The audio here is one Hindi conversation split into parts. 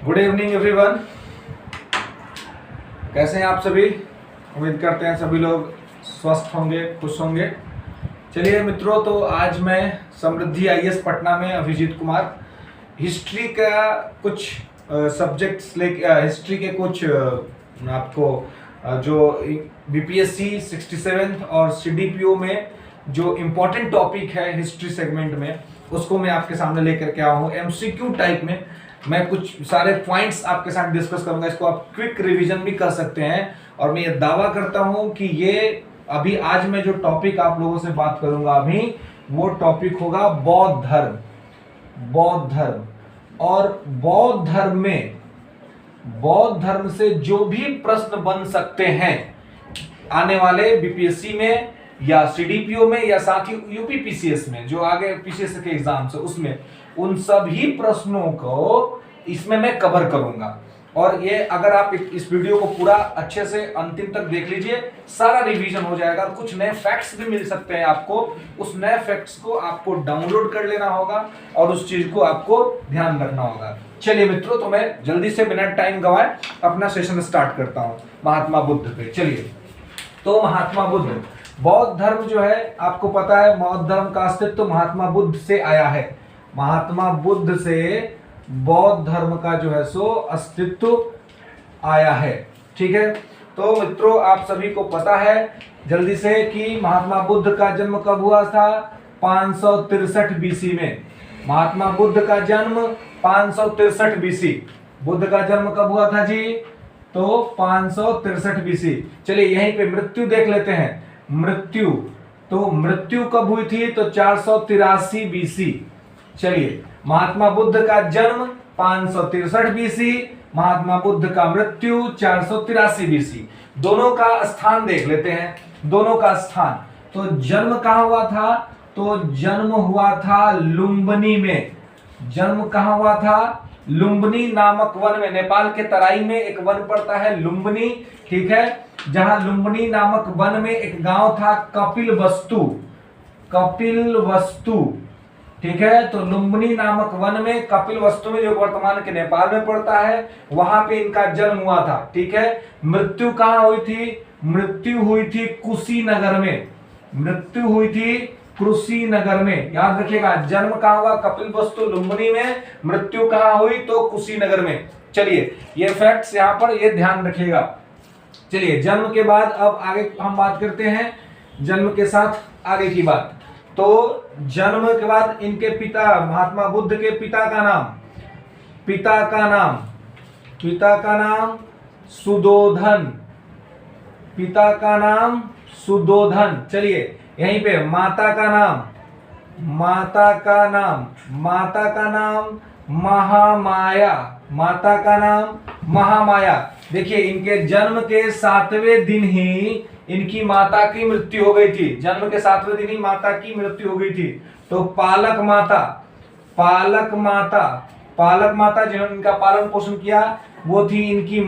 Good evening everyone. कैसे हैं आप सभी? उम्मीद करते हैं सभी लोग स्वस्थ होंगे, खुश होंगे। चलिए मित्रों, तो आज मैं समृद्धि आईएएस पटना में अभिजीत कुमार हिस्ट्री का कुछ सब्जेक्ट्स लेके हिस्ट्री के कुछ आपको जो बीपीएससी 67 और सीडीपीओ में जो इम्पोर्टेंट टॉपिक है हिस्ट्री सेगमेंट में, उसको मैं आपके सामने लेकर के आया हूँ। एमसीक्यू टाइप में मैं कुछ सारे पॉइंट्स आपके साथ डिस्कस करूंगा। इसको आप क्विक रिवीजन भी कर सकते हैं। और मैं ये दावा करता हूं कि ये अभी आज मैं जो टॉपिक आप लोगों से बात करूंगा अभी, वो टॉपिक होगा बौद्ध धर्म। बौद्ध धर्म और बौद्ध धर्म से जो भी प्रश्न बन सकते हैं आने वाले बीपीएससी में या सीडीपीओ में या साथ ही यूपीपीसीएस में, जो आगे पीसीएस के एग्जाम है उसमें, उन सभी प्रश्नों को इसमें मैं कवर करूंगा। और ये अगर आप इस वीडियो को पूरा अच्छे से अंतिम तक देख लीजिए, सारा रिवीजन हो जाएगा। कुछ नए फैक्ट्स भी मिल सकते हैं आपको, उस नए फैक्ट्स को आपको डाउनलोड कर लेना होगा और उस चीज को आपको ध्यान रखना होगा। चलिए मित्रों, तो मैं जल्दी से बिना टाइम गवाए अपना सेशन स्टार्ट करता हूं महात्मा बुद्ध पे। चलिए, तो महात्मा बुद्ध, बौद्ध धर्म जो है आपको पता है, बौद्ध धर्म का अस्तित्व महात्मा बुद्ध से आया है। महात्मा बुद्ध से बौद्ध धर्म का जो है सो अस्तित्व आया है। ठीक है, तो मित्रों आप सभी को पता है जल्दी से कि महात्मा बुद्ध का जन्म कब हुआ था? 563 बीसी में। महात्मा बुद्ध का जन्म 563 बीसी। बुद्ध का जन्म कब हुआ था जी? तो 563 बीसी। चलिए यहीं पे मृत्यु देख लेते हैं। मृत्यु, तो मृत्यु कब हुई थी? तो 483 बीसी। चलिए, महात्मा बुद्ध का जन्म 563 बीसी, महात्मा बुद्ध का मृत्यु 483 बीसी। दोनों का स्थान देख लेते हैं। दोनों का स्थान, तो जन्म कहां हुआ था? तो जन्म हुआ था लुम्बिनी में। जन्म कहां हुआ था? लुम्बिनी नामक वन में। नेपाल के तराई में एक वन पड़ता है लुम्बिनी, ठीक है, जहां लुम्बिनी नामक वन में एक गांव था कपिलवस्तु। कपिलवस्तु, ठीक है, तो लुम्बिनी नामक वन में, कपिलवस्तु में, जो वर्तमान के नेपाल में पड़ता है, वहां पे इनका जन्म हुआ था। ठीक है, मृत्यु कहां हुई थी? मृत्यु हुई थी कुशीनगर में। मृत्यु हुई थी कुशीनगर में। याद रखिएगा, जन्म कहां हुआ? कपिलवस्तु लुम्बिनी में। मृत्यु कहां हुई? तो कुशीनगर में। चलिए, ये फैक्ट्स यहां पर ये ध्यान रखिएगा। चलिए, जन्म के बाद अब आगे हम बात करते हैं, जन्म के साथ आगे की बात। तो जन्म के बाद इनके पिता, महात्मा बुद्ध के पिता का नाम सुदोधन। पिता का नाम सुदोधन। चलिए, यहीं पे माता का नाम महामाया। माता का नाम महामाया। देखिए, इनके जन्म के 7वें दिन ही इनकी माता की मृत्यु हो गई थी। जन्म के 7वें दिन ही माता की मृत्यु हो गई थी। तो पालक माता जिन्होंने इनका पालन पोषण किया वो थी इनकी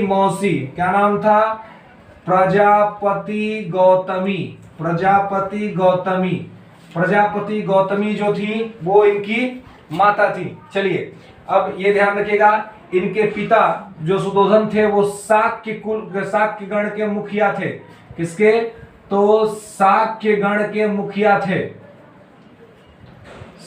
मौसी। क्या नाम था? प्रजापति गौतमी जो थी वो इनकी माता थी। चलिए, अब ये ध्यान रखिएगा, इनके पिता जो सुदोधन थे वो शाक्य गण के मुखिया थे। किसके? तो शाक्य गण के मुखिया थे।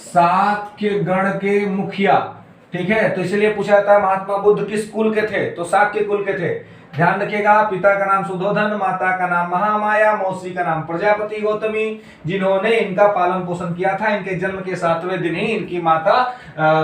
शाक्य गण के मुखिया, ठीक है, तो इसलिए पूछा जाता है महात्मा बुद्ध किस कुल के थे? तो शाक्य कुल के थे। ध्यान रखिएगा, पिता का नाम सुदोधन, माता का नाम महामाया, मौसी का नाम प्रजापति गौतमी, जिन्होंने इनका पालन पोषण किया था। इनके जन्म के 7वें दिन ही इनकी माता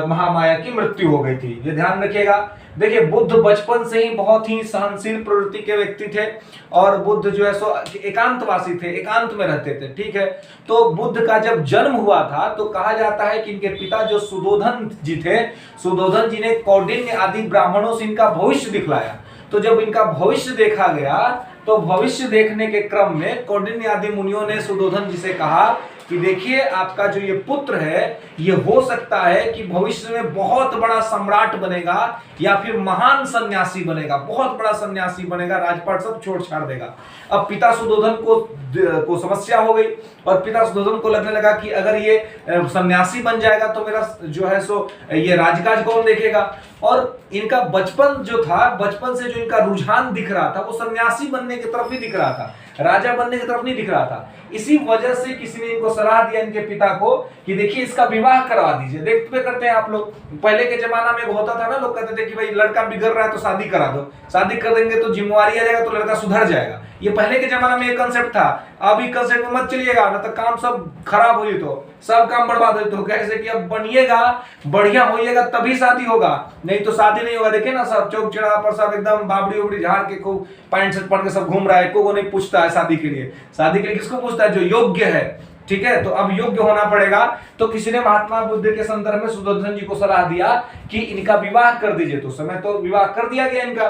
महामाया की मृत्यु हो गई थी। ये ध्यान रखिएगा। देखिए, बुद्ध बचपन से ही बहुत ही सहनशील प्रवृत्ति के व्यक्ति थे और बुद्ध जो है सो एकांतवासी थे, एकांत में रहते थे। ठीक है, तो बुद्ध का जब जन्म हुआ था तो कहा जाता है कि इनके पिता जो सुदोधन जी थे, सुदोधन जी ने कौंडिन्य आदि ब्राह्मणों से इनका भविष्य दिखलाया। तो जब इनका भविष्य देखा गया तो भविष्य देखने के क्रम में कौंडिन्य आदि मुनियों ने सुदोधन जी से कहा कि देखिए आपका जो ये पुत्र है ये हो सकता है कि भविष्य में बहुत बड़ा सम्राट बनेगा या फिर महान सन्यासी बनेगा, बहुत बड़ा सन्यासी बनेगा, राजपाट सब छोड़ छाड़ देगा। अब पिता सुधोधन को समस्या हो गई और पिता सुधोधन को लगने लगा कि अगर ये सन्यासी बन जाएगा तो मेरा जो है सो ये राजकाज कौन देखेगा। और इनका बचपन जो था, बचपन से जो इनका रुझान दिख रहा था वो सन्यासी बनने की तरफ ही दिख रहा था, राजा बनने की तरफ नहीं दिख रहा था। इसी वजह से किसी ने इनको सलाह दिया इनके पिता को कि देखिए इसका विवाह करवा दीजिए। देखते करते हैं आप लोग, पहले के जमाना में होता था ना, लोग कहते थे कि भाई लड़का बिगड़ रहा है तो शादी करा दो, शादी कर देंगे तो जिम्मेवारी आ जाएगा तो लड़का सुधर जाएगा। ये पहले के जमाना में एक कंसेप्ट था। अभी कंसेप्ट में मत चलिएगा, ना तो काम सब खराब हो तो सब काम बर्बाद हो तो कैसे कि अब बनिएगा, बढ़िया होइएगा तभी शादी होगा, नहीं तो शादी नहीं होगा। देखिए ना सब चौक चढ़ा पर सब एकदम बाबड़ी उबड़ी झाड़ के खूब पैंट शर्ट पहन के सब घूम रहा है, को नहीं पूछता है शादी के लिए। शादी के लिए किसको पूछता है? जो योग्य है, ठीक है। तो अब योग्य होना पड़ेगा। तो किसी ने महात्मा बुद्ध के संदर्भ में सुधोधन जी को सलाह दिया कि इनका विवाह कर दीजिए। तो समय तो विवाह कर दिया गया इनका,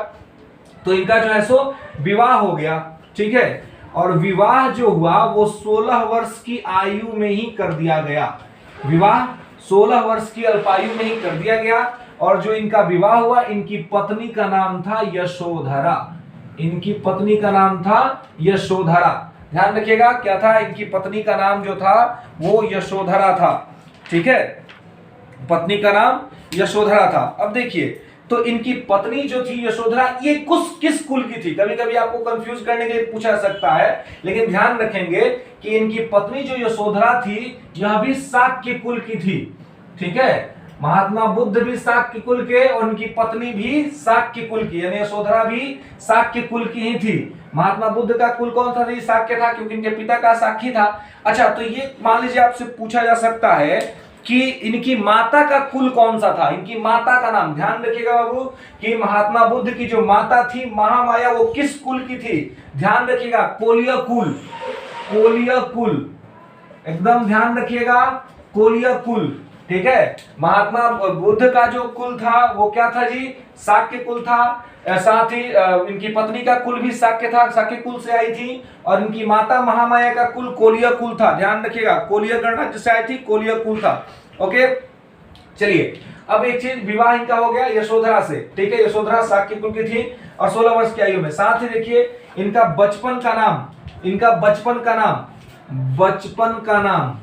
तो इनका जो है सो विवाह हो गया, ठीक है। और विवाह जो हुआ वो 16 वर्ष की आयु में ही कर दिया गया। विवाह 16 वर्ष की अल्पायु में ही कर दिया गया। और जो इनका विवाह हुआ, इनकी पत्नी का नाम था यशोधरा। इनकी पत्नी का नाम था यशोधरा। ध्यान रखिएगा क्या था, इनकी पत्नी का नाम जो था वो यशोधरा था, ठीक है। पत्नी का नाम यशोधरा था। अब देखिए, तो इनकी पत्नी जो थी यशोधरा, ये किस कुल की थी? कभी कभी आपको कंफ्यूज करने के लिए पूछा सकता है, लेकिन ध्यान रखेंगे कि इनकी पत्नी जो यशोधरा थी यह भी शाक्य कुल की थी, ठीक है। महात्मा बुद्ध भी शाक्य कुल के और उनकी पत्नी भी शाक्य कुल की, यानी यशोधरा भी शाक्य कुल की ही थी। महात्मा बुद्ध का कुल कौन सा था? शाक्य था, क्योंकि इनके पिता का साक्षी था। अच्छा, तो ये मान लीजिए आपसे पूछा जा सकता है कि इनकी माता का कुल कौन सा था? इनकी माता का नाम ध्यान रखिएगा बाबू कि महात्मा बुद्ध की जो माता थी महामाया, वो किस कुल की थी? ध्यान रखिएगा, कोलिय कुल। कोलिय कुल, एकदम ध्यान रखिएगा, कोलिय कुल, ठीक है। महात्मा बुद्ध का जो कुल था वो क्या था जी? शाक्य कुल था। साथ ही इनकी पत्नी का कुल भी शाक्य था, शाक्य कुल से आई थी। और इनकी माता महामाया का कुल कोलिय कुल था। ध्यान रखिएगा, कोलिय गणराज्य से आई थी, कोलिय कुल था। ओके, चलिए अब एक चीज, विवाह इनका हो गया यशोधरा से, ठीक है। यशोधरा शाक्य कुल की थी और 16 वर्ष की आयु में। साथ ही देखिए इनका बचपन का नाम, इनका बचपन का नाम, बचपन का नाम,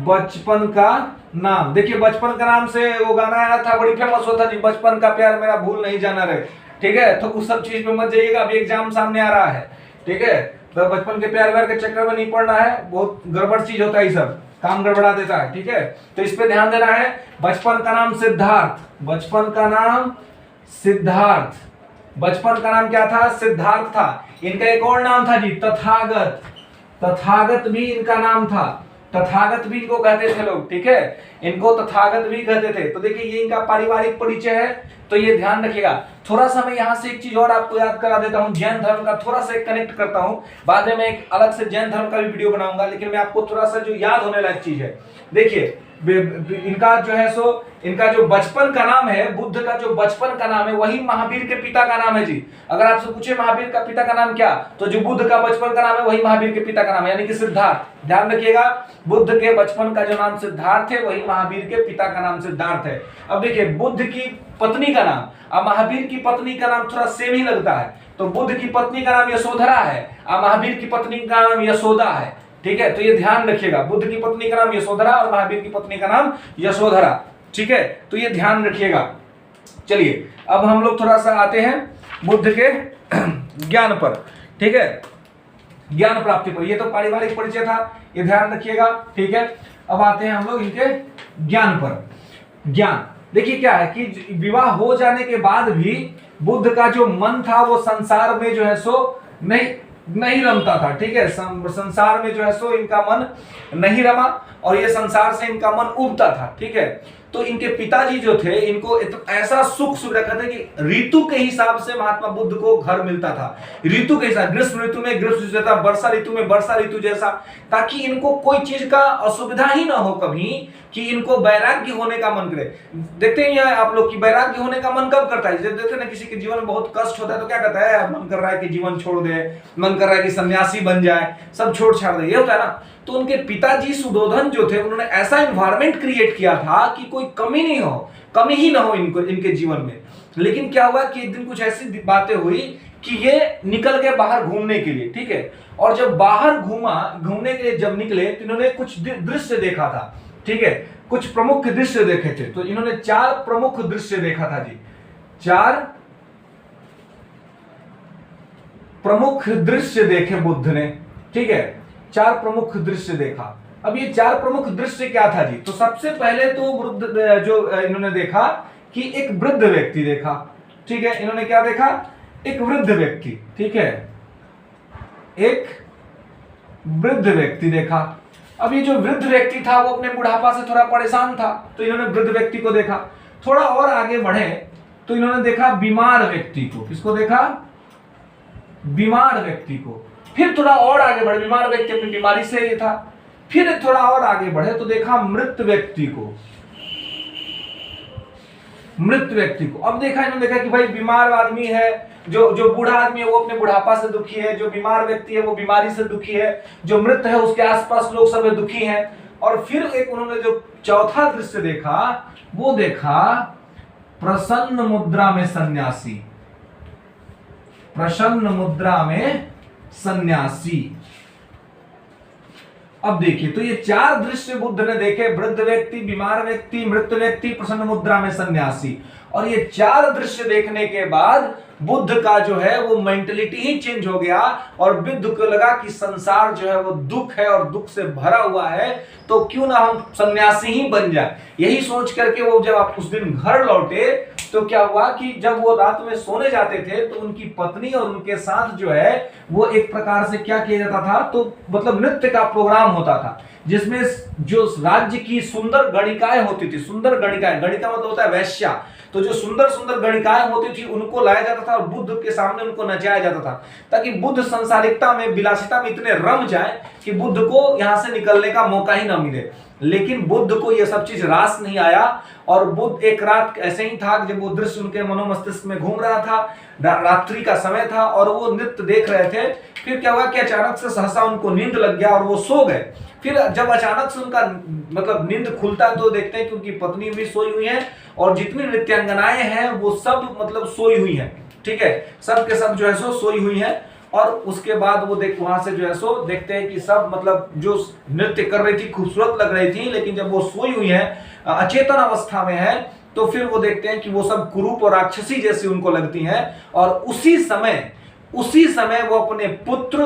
बचपन का नाम, देखिए बचपन का नाम से वो गाना आया था, बड़ी फेमस होता जी, बचपन का प्यार मेरा भूल नहीं जाना रे, ठीक है। तो उस सब चीज पे मत जाइएगा, अभी एग्जाम सामने आ रहा है, ठीक है। तो बचपन के प्यार व्यार के चक्कर में नहीं पड़ना है, बहुत गड़बड़ चीज होता है, ये सब काम गड़बड़ा देता है, ठीक है। तो इस पे ध्यान देना है। बचपन का नाम सिद्धार्थ, बचपन का नाम सिद्धार्थ, बचपन का नाम क्या था? सिद्धार्थ था। इनका एक और नाम था जी, तथागत, तथागत भी इनका नाम था। तथागत भी इनको कहते थे लोग, ठीक है, इनको तथागत भी कहते थे। तो देखिए ये इनका पारिवारिक परिचय है, तो ये ध्यान रखिएगा। थोड़ा सा मैं यहाँ से एक चीज और आपको याद करा देता हूँ, जैन धर्म का थोड़ा सा कनेक्ट करता हूँ, बाद में मैं एक अलग से जैन धर्म का भी वीडियो बनाऊंगा, लेकिन मैं आपको थोड़ा सा जो याद होने लायक चीज है, देखिए इनका जो है सो, इनका जो बचपन का नाम है, बुद्ध का जो बचपन का नाम है वही महावीर के पिता का नाम है जी। अगर आपसे पूछे महावीर का पिता का नाम क्या, तो जो बुद्ध का बचपन का नाम है वही महावीर के पिता का नाम है, यानी कि सिद्धार्थ। ध्यान रखिएगा, बुद्ध के बचपन का जो नाम सिद्धार्थ है वही महावीर के पिता का नाम सिद्धार्थ है। अब देखिए बुद्ध की पत्नी का नाम और महावीर की पत्नी का नाम थोड़ा सेम ही लगता है। तो बुद्ध की पत्नी का नाम यशोधरा है और महावीर की पत्नी का नाम यशोदा है, ठीक है। तो ये ध्यान रखिएगा, बुद्ध की पत्नी का नाम यशोधरा और महावीर की पत्नी का नाम यशोधरा, ठीक है। तो ये ध्यान रखिएगा। चलिए अब हम लोग थोड़ा सा आते हैं बुद्ध के ज्ञान पर, ठीक है, ज्ञान प्राप्ति पर। ये तो पारिवारिक परिचय था, ये ध्यान रखिएगा, ठीक है। अब आते हैं हम लोग इनके ज्ञान पर। ज्ञान देखिए क्या है कि विवाह हो जाने के बाद भी बुद्ध का जो मन था वो संसार में जो है सो नहीं रमता था, ठीक है। संसार में जो है सो इनका मन नहीं रमा और ये संसार से इनका मन उबता था, ठीक है। तो इनके पिताजी जो थे इनको ऐसा सुख सुविधा थे कि ऋतु के हिसाब से महात्मा बुद्ध को घर मिलता था, ऋतु के हिसाब, ग्रीष्म ऋतु में ग्रीष्म ऋतु जैसा, वर्षा ऋतु में वर्षा ऋतु जैसा, ताकि इनको कोई चीज का असुविधा ही ना हो कभी, कि इनको वैराग्य होने का मन करे। देखते हैं आप लोग कि वैराग्य होने का मन कब करता है? जब देखते हैं ना किसी के जीवन में बहुत कष्ट होता है तो क्या कहता है, मन कर रहा है कि जीवन छोड़ दे, मन कर रहा है कि सन्यासी बन जाए, सब छोड़ छाड़ दे, ये होता है ना। तो उनके पिताजी सुधोधन जो थे, उन्होंने ऐसा एनवायरमेंट क्रिएट किया था कि कोई कमी नहीं हो, कमी ही ना हो इनके जीवन में। लेकिन क्या हुआ कि एक दिन कुछ ऐसी बातें हुई कि ये निकल गए बाहर घूमने के लिए, ठीक है। और जब बाहर घूमने के लिए जब निकले तो इन्होंने कुछ दृश्य देखा था, ठीक है, कुछ प्रमुख दृश्य देखे थे। तो इन्होंने 4 प्रमुख दृश्य देखा था जी, 4 प्रमुख दृश्य देखे बुद्ध ने, ठीक है, 4 प्रमुख दृश्य देखा। अब ये 4 प्रमुख दृश्य क्या था जी? तो सबसे पहले तो बुद्ध जो इन्होंने देखा कि एक वृद्ध व्यक्ति देखा, ठीक है। इन्होंने क्या देखा? एक वृद्ध व्यक्ति, ठीक है, एक वृद्ध व्यक्ति देखा। अब ये जो वृद्ध व्यक्ति था वो अपने बुढ़ापा से थोड़ा परेशान था, तो इन्होंने वृद्ध व्यक्ति को देखा। थोड़ा और आगे बढ़े तो इन्होंने देखा बीमार व्यक्ति को। किसको देखा? बीमार व्यक्ति को। फिर थोड़ा और आगे बढ़े, बीमार व्यक्ति अपनी बीमारी से ये था। फिर थोड़ा और आगे बढ़े तो देखा मृत व्यक्ति को, मृत व्यक्ति को। अब देखा, इन्होंने देखा कि भाई बीमार आदमी है, जो बूढ़ा आदमी है वो अपने बुढ़ापा से दुखी है, जो बीमार व्यक्ति है वो बीमारी से दुखी है, जो मृत है उसके आसपास लोग सब दुखी हैं। और फिर एक उन्होंने जो चौथा दृश्य देखा वो देखा प्रसन्न मुद्रा में सन्यासी, प्रसन्न मुद्रा में सन्यासी। अब देखिए, तो ये 4 दृश्य बुद्ध ने देखे, वृद्ध व्यक्ति, बीमार व्यक्ति, मृत व्यक्ति, प्रसन्न मुद्रा में सन्यासी। और ये 4 दृश्य देखने के बाद बुद्ध का जो है वो मेंटलिटी ही चेंज हो गया, और बुद्ध को लगा कि संसार जो है वो दुख है और दुख से भरा हुआ है, तो क्यों ना हम सन्यासी ही बन जाए। यही सोच करके वो जब आप उस दिन घर लौटे तो क्या हुआ कि जब वो रात में सोने जाते थे तो उनकी पत्नी और उनके साथ जो है वो एक प्रकार से क्या किया जाता था, तो मतलब नृत्य का प्रोग्राम होता था, जिसमें जो राज्य की सुंदर गणिकाएं होती थी, सुंदर गणिकाएं, गणिका मतलब होता है वैश्या, तो जो सुंदर सुंदर गणिकाएं होती थी उनको लाया जाता था और बुद्ध के सामने उनको नचाया जाता था, ताकि बुद्ध संसारिकता में, विलासिता में इतने रम जाए कि बुद्ध को यहां से निकलने का मौका ही ना मिले। लेकिन बुद्ध को यह सब चीज रास नहीं आया, और बुद्ध एक रात ऐसे ही था जब वो दृश्य उनके मनोमस्तिष्क में घूम रहा था, रात्रि का समय था और वो नृत्य देख रहे थे। फिर क्या हुआ कि अचानक से सहसा उनको नींद लग गया और वो सो गए। फिर जब अचानक से उनका मतलब नींद खुलता तो देखते हैं कि उनकी पत्नी भी सोई हुई है और जितनी नृत्यांगनाएं हैं वो सब मतलब सोई हुई हैं, ठीक है, सब के सब जो है सो सोई हुई हैं। और उसके बाद वो वहां से जो है सो देखते हैं कि सब मतलब जो नृत्य कर रही थी खूबसूरत लग रही थी, लेकिन जब वो सोई हुई है, अचेतन अवस्था में है, तो फिर वो देखते हैं कि वो सब कुरूप और राक्षसी जैसी उनको लगती हैं। और उसी समय वो अपने पुत्र,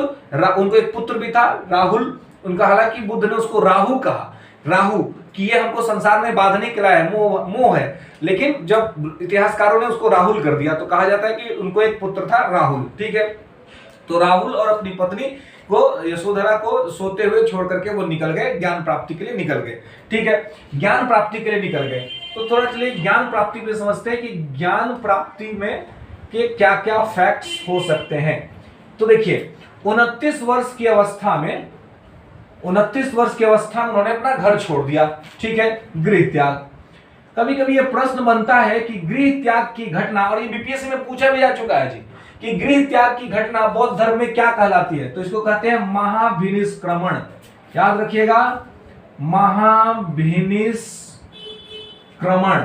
उनको एक पुत्र भी था राहुल, उनका, हालांकि बुद्ध ने उसको राहु कहा, राहु कि ये हमको संसार में बांधने के लिए मोह है, लेकिन जब इतिहासकारों ने उसको राहुल कर दिया तो कहा जाता है कि उनको एक पुत्र था राहुल, ठीक है। तो राहुल और अपनी पत्नी को, यशोधरा को सोते हुए छोड़ करके वो निकल गए, ज्ञान प्राप्ति के लिए निकल गए, ठीक है, ज्ञान प्राप्ति के लिए निकल गए। तो थोड़ा चलिए ज्ञान प्राप्ति पे समझते हैं कि ज्ञान प्राप्ति में के क्या क्या फैक्ट्स हो सकते हैं। तो देखिए 29 वर्ष की अवस्था में उन्होंने अपना घर छोड़ दिया, ठीक है, गृह त्याग। कभी कभी यह प्रश्न बनता है कि गृह त्याग की घटना, और ये बीपीएससी में पूछा भी जा चुका है जी, कि गृह त्याग की घटना बौद्ध धर्म में क्या कहलाती है? तो इसको कहते हैं महाभिनिष्क्रमण। याद रखिएगा, महाभिनिष्क्रमण।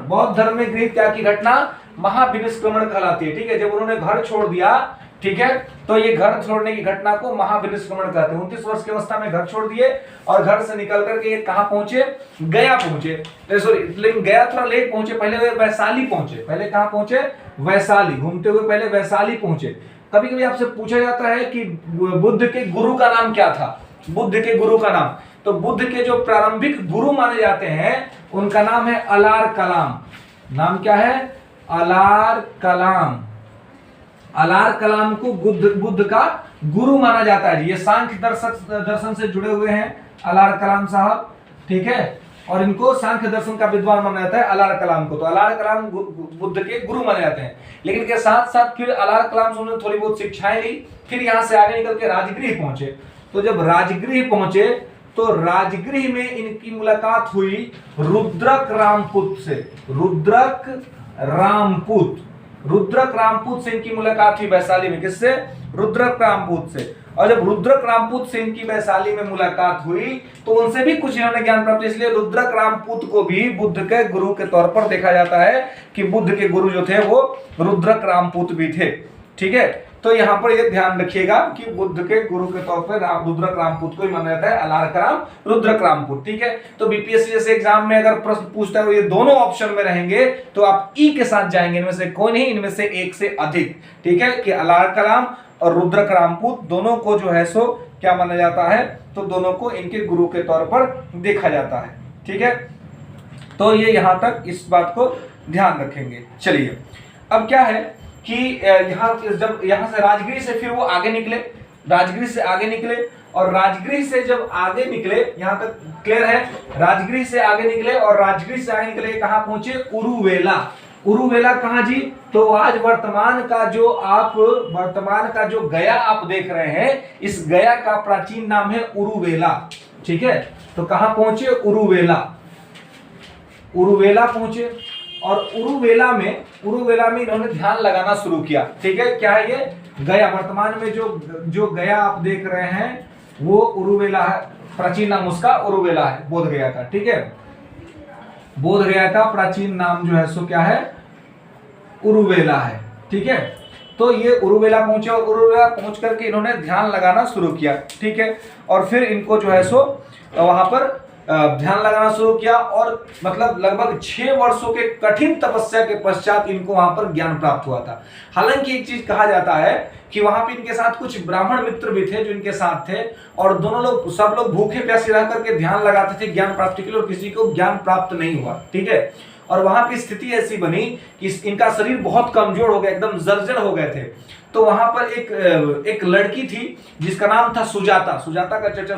बौद्ध धर्म में गृह त्याग की घटना महाभिनिष्क्रमण कहलाती है, ठीक है। जब उन्होंने घर छोड़ दिया, ठीक है, तो ये घर छोड़ने की घटना को महाभिनिष्क्रमण कहते हैं। 29 वर्ष की अवस्था में घर छोड़ दिए और घर से निकल करके ये कहां पहुंचे? गया पहुंचे, सॉरी, लेकिन गया थोड़ा लेट पहुंचे, पहले वे वैशाली पहुंचे। पहले कहां पहुंचे? वैशाली। घूमते हुए पहले वैशाली पहुंचे। कभी कभी आपसे पूछा जाता है कि बुद्ध के गुरु का नाम क्या था? बुद्ध के गुरु का नाम, तो बुद्ध के जो प्रारंभिक गुरु माने जाते हैं उनका नाम है अलार कलाम। नाम क्या है? अलार कलाम। अलार कलाम को बुद्ध का गुरु माना जाता है। ये सांख्य दर्शन से जुड़े हुए हैं अलार कलाम साहब, ठीक है, और इनको सांख्य दर्शन का विद्वान माना जाता है अलार कलाम को। तो अलार कलाम बुद्ध के गुरु माने जाते हैं। लेकिन के साथ साथ फिर अलार कलाम से उन्होंने थोड़ी बहुत शिक्षाएं ली, फिर यहां से आगे निकल के राजगृह पहुंचे। तो जब राजगृह पहुंचे तो राजगृह में इनकी मुलाकात हुई रुद्रक रामपूत से। रुद्रक रामपूत से इनकी मुलाकात हुई वैशाली में। किससे? रुद्रक रामपूत से। और जब रुद्रक रामपूत से इनकी वैशाली में मुलाकात हुई तो उनसे भी कुछ इन्होंने ज्ञान प्राप्त, इसलिए रुद्रक रामपूत को भी बुद्ध के गुरु के तौर पर देखा जाता है कि बुद्ध के गुरु जो थे वो रुद्रक रामपूत भी थे। ठीक है, तो यहाँ पर ये ध्यान रखिएगा कि बुद्ध के गुरु के तौर पर रुद्रक रामपूत को ही माना जाता है, अलारकराम रुद्रक रामपूत। ठीक है, तो बीपीएससी जैसे एग्जाम में अगर प्रश्न पूछता है ये दोनों ऑप्शन में रहेंगे तो आप ई के साथ जाएंगे, इनमें से कोई नहीं, इनमें से एक से अधिक। ठीक है, कि अलारकराम और रुद्रक रामपूत दोनों को जो है सो क्या माना जाता है, तो दोनों को इनके गुरु के तौर पर देखा जाता है। ठीक है, तो ये यहां तक इस बात को ध्यान रखेंगे। चलिए, अब क्या है कि जब यहाँ से राजगृह से फिर वो आगे निकले, राजगृह से आगे निकले, और राजगृह से जब आगे निकले, यहाँ तक क्लियर है, राजगृह से आगे निकले और राजगृह से आगे निकले कहाँ पहुंचे? उरुवेला। उरुवेला कहाँ जी? तो आज वर्तमान का जो गया आप देख रहे हैं, इस गया का प्राचीन नाम है उरुवेला। ठीक है, तो कहाँ पहुंचे? उरुवेला। उरुवेला पहुंचे और उरुवेला में इन्होंने ध्यान लगाना शुरू किया। ठीक है, क्या है ये? गया। वर्तमान में जो गया आप देख रहे हैं वो उरुवेला है, प्राचीन नाम उसका उरुवेला है, बोध गया का। ठीक है, बोध गया का प्राचीन नाम जो है सो क्या है? उरुवेला है। ठीक है, तो ये उरुवेला पहुंचे और उरुवेला पहुंच करके इन्होंने ध्यान लगाना शुरू किया। ठीक है, और फिर इनको जो है सो वहां पर ध्यान लगाना शुरू किया और मतलब लगभग 6 वर्षों के कठिन तपस्या के पश्चात इनको वहां पर ज्ञान प्राप्त हुआ था। हालांकि एक चीज कहा जाता है कि वहां पे इनके साथ कुछ ब्राह्मण मित्र भी थे जो इनके साथ थे, और सब लोग भूखे प्यासे रह करके ध्यान लगाते थे ज्ञान प्राप्ति के लिए, और किसी को ज्ञान प्राप्त नहीं हुआ। ठीक है, और वहां की स्थिति ऐसी बनी कि इनका शरीर बहुत कमजोर हो गया, एकदम जर्जर हो गए थे। तो वहां पर एक लड़की थी जिसका नाम था सुजाता। सुजाता का चर्चा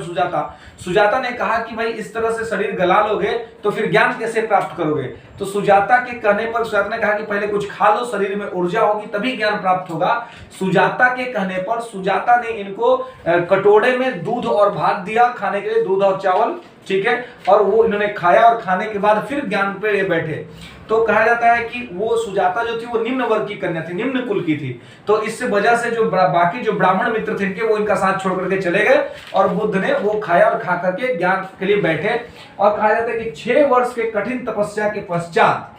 सुजाता ने कहा कि भाई इस तरह से शरीर गला लोगे तो फिर ज्ञान कैसे प्राप्त करोगे? तो सुजाता के कहने पर सुजाता ने कहा कि पहले कुछ खा लो, शरीर में ऊर्जा होगी तभी ज्ञान प्राप्त होगा। सुजाता के कहने पर सुजाता ने इनको कटोरे में दूध और भात दिया खाने के लिए, दूध और चावल। ठीक है, और वो इन्होंने खाया और खाने के बाद फिर ज्ञान पे बैठे। तो कहा जाता है कि वो सुजाता जो थी वो निम्न वर्ग की कन्या थी, निम्न कुल की थी। तो इस वजह से जो बाकी जो ब्राह्मण मित्र थे इनके, वो इनका साथ छोड़ करके चले गए और बुद्ध ने वो खाया और खा करके ज्ञान के लिए बैठे। और कहा जाता है कि 6 वर्ष के कठिन तपस्या के पश्चात,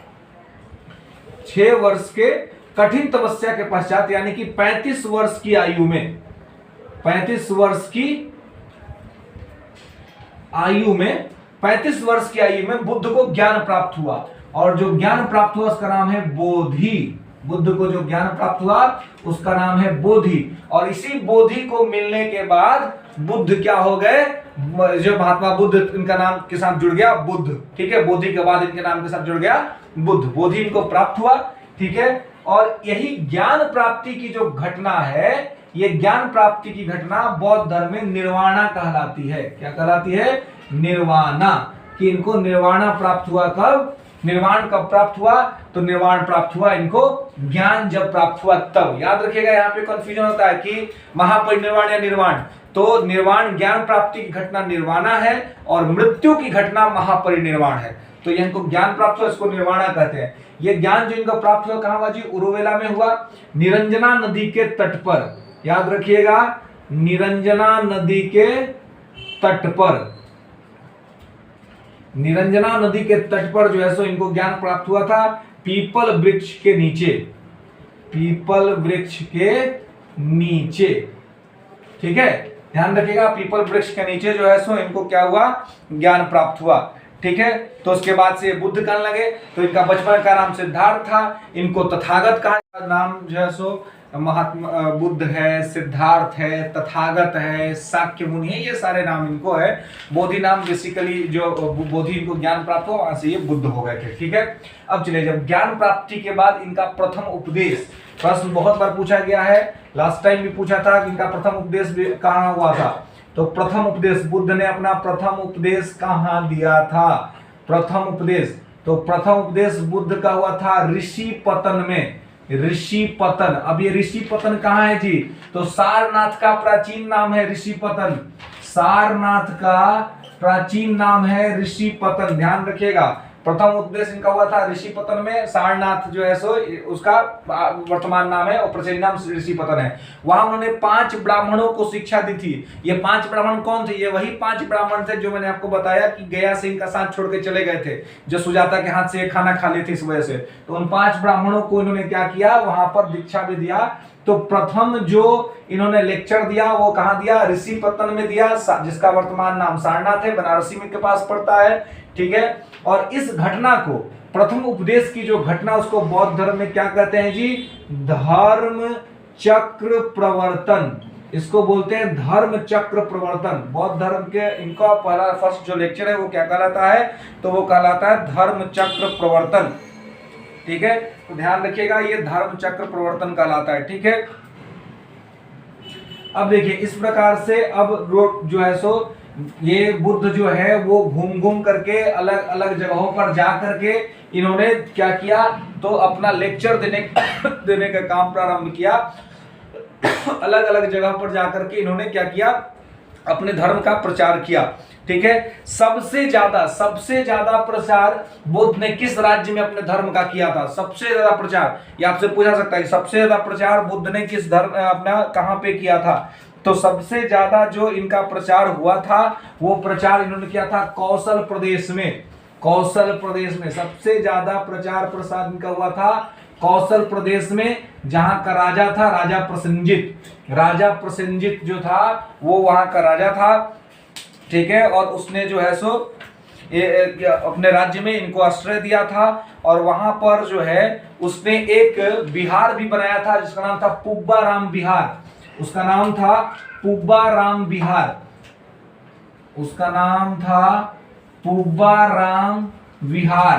6 वर्ष के कठिन तपस्या के पश्चात यानी कि 35 वर्ष की आयु में, 35 वर्ष की आयु में बुद्ध को ज्ञान प्राप्त हुआ। और जो ज्ञान प्राप्त हुआ उसका नाम है बोधि। बुद्ध को जो ज्ञान प्राप्त हुआ उसका नाम है बोधि। और इसी बोधि को मिलने के बाद बुद्ध क्या हो गए? जो महात्मा बुद्ध, इनका नाम के साथ जुड़ गया बुद्ध। ठीक है, बोधि के बाद इनके नाम के साथ जुड़ गया बुद्ध। बोधि इनको प्राप्त हुआ। ठीक है, और यही ज्ञान प्राप्ति की जो घटना है, ये ज्ञान प्राप्ति की घटना बौद्ध धर्म में निर्वाणा कहलाती है। क्या कहलाती है? निर्वाणा। कि इनको निर्वाणा प्राप्त हुआ कब? निर्वाण कब प्राप्त हुआ? तो निर्वाण प्राप्त हुआ इनको ज्ञान जब प्राप्त हुआ तब। याद रखिएगा, यहाँ पे कंफ्यूजन होता है कि महापरिनिर्वाण या निर्वाण। तो निर्वाण ज्ञान प्राप्ति की घटना निर्वाणा है और मृत्यु की घटना महापरिनिर्वाण है। तो ये इनको ज्ञान प्राप्त हुआ, इसको निर्वाणा कहते हैं। ये ज्ञान जो इनको प्राप्त हुआ कहाँ हुआ जी? उरुवेला में हुआ, निरंजना नदी के तट पर। याद रखिएगा, निरंजना नदी के तट पर, निरंजना नदी के तट पर जो है सो इनको ज्ञान प्राप्त हुआ था, पीपल वृक्ष के नीचे, पीपल वृक्ष के नीचे। ठीक है, ध्यान रखिएगा, पीपल वृक्ष के नीचे जो है सो इनको क्या हुआ? ज्ञान प्राप्त हुआ। ठीक है, तो उसके बाद से बुद्ध कहने लगे। तो इनका बचपन का नाम सिद्धार्थ था, इनको तथागत कहा। नाम जो है सो महात्मा बुद्ध है, सिद्धार्थ है, तथागत है, शाक्य मुनि है, ये सारे नाम इनको है। बोधि नाम बेसिकली जो बोधि इनको ज्ञान प्राप्त हुआ, वहां से ये बुद्ध हो गए थे। ठीक है, अब चलिए, जब ज्ञान प्राप्ति के बाद इनका प्रथम उपदेश, प्रश्न बहुत बार पूछा गया है, लास्ट टाइम भी पूछा था कि इनका प्रथम उपदेश कहाँ हुआ था। तो प्रथम उपदेश, बुद्ध ने अपना प्रथम उपदेश कहाँ दिया था? प्रथम उपदेश, तो प्रथम उपदेश बुद्ध का हुआ था ऋषिपतन में। ऋषिपतन। अब ये ऋषिपतन कहाँ है जी? तो सारनाथ का प्राचीन नाम है ऋषिपतन। सारनाथ का प्राचीन नाम है ऋषिपतन। ध्यान रखिएगा, प्रथम उपदेश इनका हुआ था ऋषिपतन में। सारनाथ जो है सो उसका वर्तमान नाम है और प्राचीन नाम ऋषिपतन है। वहां उन्होंने 5 ब्राह्मणों को शिक्षा दी थी। ये 5 ब्राह्मण कौन थे? ये वही 5 ब्राह्मण थे जो मैंने आपको बताया कि गया से इनका साथ छोड़ के चले गए थे, जो सुजाता के हाथ से खाना खा लिए थे इस वजह से। तो उन 5 ब्राह्मणों को इन्होंने क्या किया, वहां पर दीक्षा भी दिया। तो प्रथम जो इन्होंने लेक्चर दिया वो कहां दिया? ऋषिपतन में दिया, जिसका वर्तमान नाम सारनाथ है, बनारसी में के पास पड़ता है। ठीक है, और इस घटना को, प्रथम उपदेश की जो घटना, उसको बौद्ध धर्म में क्या कहते हैं जी? धर्म चक्र प्रवर्तन। इसको बोलते हैं धर्म चक्र प्रवर्तन। बौद्ध धर्म के इनका पहला फर्स्ट जो लेक्चर है वो क्या कहलाता है? तो वो कहलाता है धर्म चक्र प्रवर्तन। ठीक है, तो ध्यान रखिएगा, ये धर्म चक्र प्रवर्तन कहलाता है। ठीक है, अब देखिए इस प्रकार से अब जो है सो ये बुद्ध जो है वो घूम घूम करके अलग अलग जगहों पर जा करके इन्होंने क्या किया? तो अपना लेक्चर देने का काम प्रारंभ किया। अलग अलग जगह पर जाकर के इन्होंने क्या किया? अपने धर्म का प्रचार किया। ठीक है, सबसे ज्यादा प्रचार बुद्ध ने किस राज्य में अपने धर्म का किया था? सबसे ज्यादा प्रचार, ये आपसे पूछा सकता है, सबसे ज्यादा प्रचार बुद्ध ने किस धर्म अपना कहां पे किया था? तो सबसे ज्यादा जो इनका प्रचार हुआ था वो प्रचार इन्होंने किया था कौशल प्रदेश में। कौशल प्रदेश में सबसे ज्यादा प्रचार प्रसार इनका हुआ था कौशल प्रदेश में, जहां का राजा था राजा प्रसेनजित। राजा प्रसेनजित जो था वो वहां का राजा था। ठीक है, और उसने जो है सो अपने राज्य में इनको आश्रय दिया था, और वहां पर जो है उसने एक बिहार भी बनाया था जिसका नाम था पुब्बाराम बिहार। उसका नाम था पुब्बाराम बिहार। उसका नाम था पुब्बाराम बिहार।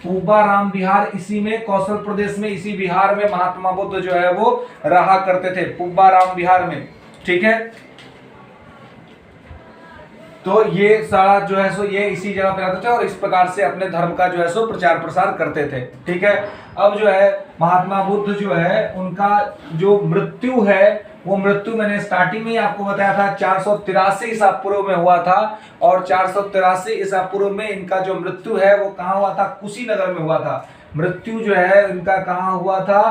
पुब्बाराम बिहार इसी में कौशल प्रदेश में, इसी बिहार में महात्मा बुद्ध जो है वो रहा करते थे, पुब्बाराम बिहार में। ठीक है, तो ये सारा जो है सो ये इसी जगह पे रहते थे और इस प्रकार से अपने धर्म का जो है सो प्रचार प्रसार करते थे। ठीक है, अब जो है महात्मा बुद्ध जो है उनका जो मृत्यु है वो मृत्यु मैंने स्टार्टिंग में ही आपको बताया था 483 ईसा पूर्व में हुआ था, और 483 ईसा पूर्व में इनका जो मृत्यु है वो कहाँ हुआ था? कुशीनगर में हुआ था। मृत्यु जो है इनका कहाँ हुआ था?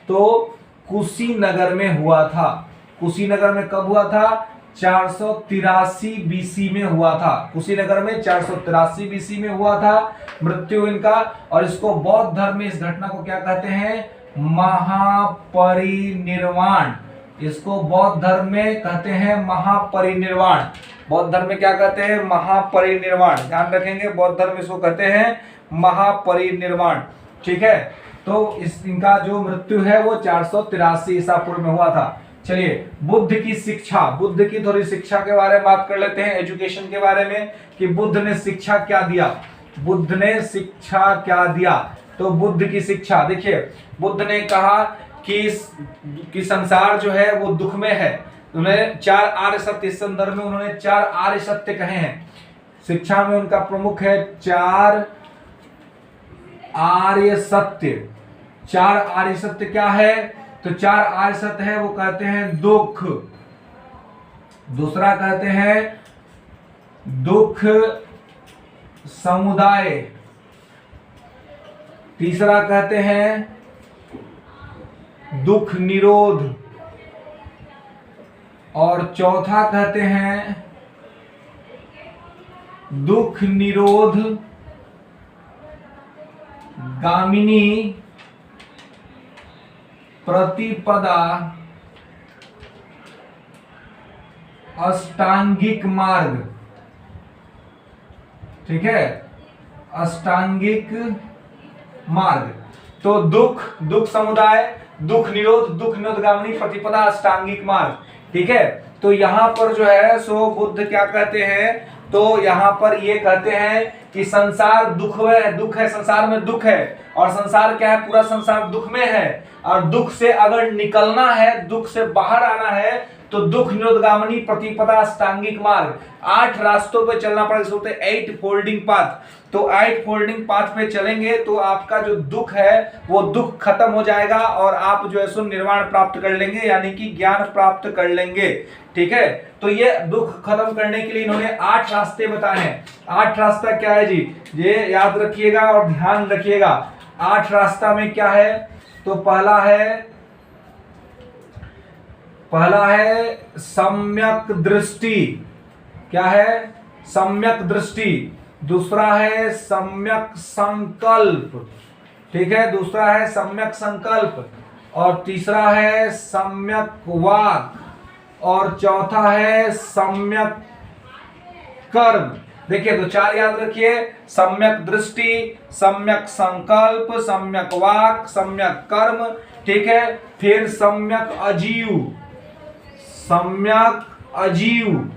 तो कुशीनगर में हुआ था। कुशीनगर में कब हुआ था? 483 बीसी में हुआ था। कुशीनगर में 483 बीसी में हुआ था मृत्यु इनका। और इसको बौद्ध धर्म में इस घटना को क्या कहते हैं? महापरिनिर्वाण। इसको बौद्ध धर्म में कहते हैं महापरिनिर्वाण। बौद्ध धर्म में क्या कहते हैं? महापरिनिर्वाण। ध्यान रखेंगे, बौद्ध धर्म इसको कहते हैं महापरिनिर्वाण। ठीक है, तो इनका जो मृत्यु है वो 483 ईसा पूर्व में हुआ था। चलिए बुद्ध की शिक्षा, बुद्ध की थोड़ी शिक्षा के बारे में बात कर लेते हैं, एजुकेशन के बारे में, कि बुद्ध ने शिक्षा क्या दिया। बुद्ध ने शिक्षा क्या दिया? तो बुद्ध की शिक्षा देखिए, बुद्ध ने कहा कि संसार जो है वो दुख में है। उन्होंने 4 आर्य सत्य, इस संदर्भ में उन्होंने 4 आर्य सत्य कहे हैं। शिक्षा में उनका प्रमुख है 4 आर्य सत्य। 4 आर्य सत्य क्या है? तो 4 आर्य सत्य है, वो कहते हैं दुख, दूसरा कहते हैं दुख समुदाय, तीसरा कहते हैं दुख निरोध, और चौथा कहते हैं दुख निरोध गामिनी प्रतिपदा अष्टांगिक मार्ग। ठीक है, अष्टांगिक मार्ग। तो दुख समुदाय, दुख निरोध गामिनी प्रतिपदा अष्टांगिक मार्ग। ठीक है, तो यहां पर जो है सो बुद्ध क्या कहते हैं? तो यहां पर ये कहते हैं कि संसार दुख है, संसार में दुख है, और संसार क्या है? पूरा संसार दुख में है, और दुख से अगर निकलना है, दुख से बाहर आना है, तो दुख निरोधगामिनी प्रतिपदा अष्टांगिक मार्ग, 8 रास्तों पे चलना पड़ेगा, बोलते हैं 8 फोल्डिंग पाथ। तो 8 फोल्डिंग पाथ पे चलेंगे तो आपका जो दुख है वो दुख खत्म हो जाएगा और आप जो है सो निर्वाण प्राप्त कर लेंगे, यानी कि ज्ञान प्राप्त कर लेंगे। ठीक है, तो ये दुख खत्म करने के लिए इन्होंने 8 रास्ते बताए हैं। 8 रास्ता क्या है जी, ये याद रखिएगा और ध्यान रखिएगा। 8 रास्ता में क्या है, तो पहला है सम्यक दृष्टि। क्या है, सम्यक दृष्टि। दूसरा है सम्यक संकल्प। ठीक है, दूसरा है सम्यक संकल्प। और तीसरा है सम्यक वाक। और चौथा है सम्यक कर्म। देखिए, तो 4 याद रखिए, सम्यक दृष्टि, सम्यक संकल्प, सम्यक वाक, सम्यक कर्म। ठीक है, फिर सम्यक अजीव। सम्यक अजीव,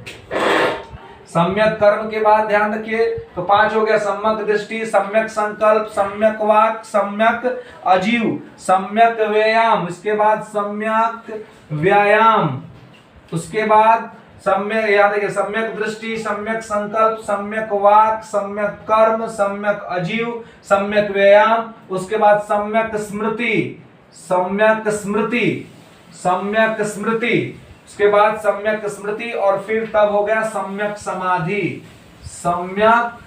सम्यक कर्म के बाद ध्यान रखिए, तो 5 हो गया, सम्यक दृष्टि, सम्यक संकल्प, सम्यक वाक, सम्यक अजीव, सम्यक व्यायाम, इसके बाद सम्यक व्यायाम, उसके बाद सम्यक, याद रखिए, सम्यक दृष्टि, सम्यक संकल्प, सम्यक वाक, सम्यक कर्म, सम्यक अजीव, सम्यक व्यायाम, उसके बाद सम्यक स्मृति, सम्यक स्मृति, सम्यक स्मृति, उसके बाद सम्यक स्मृति, और फिर तब हो गया सम्यक समाधि। सम्यक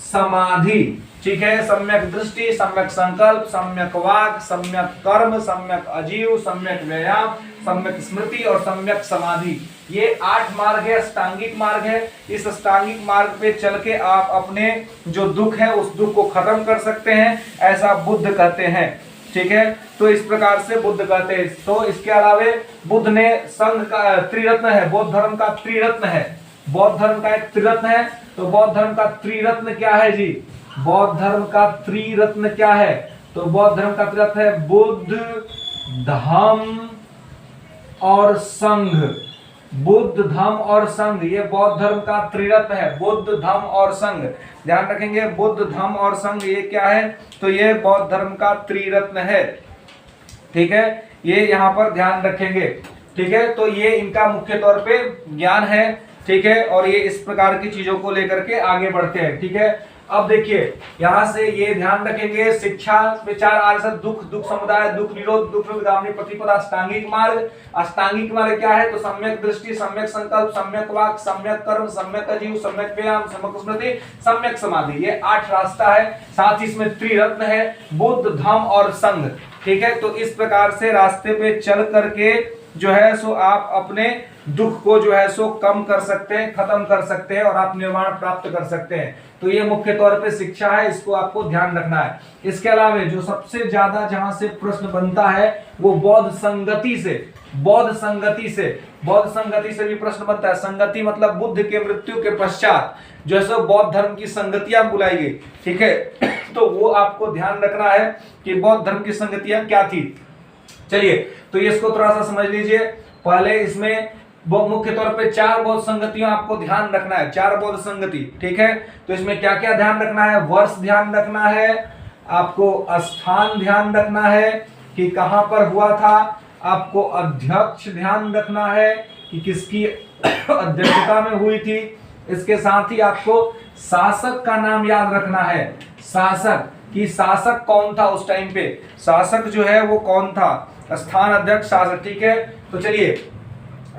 समाधि, ठीक है, सम्यक दृष्टि, सम्यक संकल्प, सम्यक वाक, सम्यक कर्म, सम्यक अजीव, सम्यक व्यायाम, सम्यक स्मृति और सम्यक समाधि। ये 8 मार्ग है, अष्टांगिक मार्ग है। इस अष्टांगिक मार्ग पे चल के आप अपने जो दुख है उस दुख को खत्म कर सकते हैं, ऐसा बुद्ध कहते हैं। ठीक है, तो इस प्रकार से बुद्ध कहते हैं। तो इसके अलावे बुद्ध ने संघ का त्रिरत्न है, बौद्ध धर्म का त्रिरत्न है, बौद्ध धर्म का एक त्रिरत्न है। तो बौद्ध धर्म का त्रिरत्न क्या है जी, बौद्ध धर्म का त्रिरत्न क्या है, तो बौद्ध धर्म का त्रिरत्न है बुद्ध, धम्म और संघ। बुद्ध, धम्म और संघ, ये बौद्ध धर्म का त्रिरत्न है, बुद्ध, धम्म और संघ। ध्यान रखेंगे, बुद्ध, धम्म और संघ ये क्या है, तो ये बौद्ध धर्म का त्रिरत्न है। ठीक है, ये यहाँ पर ध्यान रखेंगे। ठीक है, तो ये इनका मुख्य तौर पे ज्ञान है। ठीक है, और ये इस प्रकार की चीजों को लेकर के आगे बढ़ते हैं। ठीक है, अब देखिए यहां से ये ध्यान रखेंगे, शिक्षा विचार आर्य दुख, दुख समुदाय, दुख निरोध, दुख निरोधगामिनी प्रतिपदा, अष्टांगिक मार्ग। अष्टांगिक मार्ग क्या है, तो सम्यक दृष्टि, सम्यक संकल्प, सम्यक वाक, सम्यक कर्म, सम्यक अजीव, सम्यक व्यायाम, सम्यक स्मृति, सम्यक समाधि। ये 8 रास्ता है, साथ ही इसमें त्रिरत्न है, बुद्ध, धम्म और संघ। ठीक है, तो इस प्रकार से रास्ते पे चल करके जो है सो आप अपने दुख को जो है सो कम कर सकते हैं, खत्म कर सकते हैं और आप निर्वाण प्राप्त कर सकते हैं। तो ये मुख्य तौर पे शिक्षा है, इसको आपको ध्यान रखना है। इसके अलावा जो सबसे ज्यादा जहां से प्रश्न बनता है वो बौद्ध संगति से, बौद्ध संगति से, बौद्ध संगति से भी प्रश्न बनता है। संगति मतलब बुद्ध के मृत्यु के पश्चात जो है सो बौद्ध धर्म की संगतियां बुलाई गई। ठीक है, तो वो आपको ध्यान रखना है कि बौद्ध धर्म की संगतियां क्या थी। चलिए, तो इसको थोड़ा सा समझ लीजिए। पहले इसमें मुख्य तौर पे 4 बौद्ध संगतियों आपको ध्यान रखना है, 4 बौद्ध संगति। ठीक है, तो इसमें क्या क्या ध्यान रखना है, वर्ष ध्यान रखना है, आपको स्थान ध्यान रखना है कि कहां पर हुआ था, आपको अध्यक्ष ध्यान रखना है कि किसकी अध्यक्षता में हुई थी। इसके साथ ही आपको शासक का नाम याद रखना है, शासक कि शासक कौन था उस टाइम पे, शासक जो है वो कौन था, स्थान, अध्यक्ष, शासक। ठीक है, तो चलिए,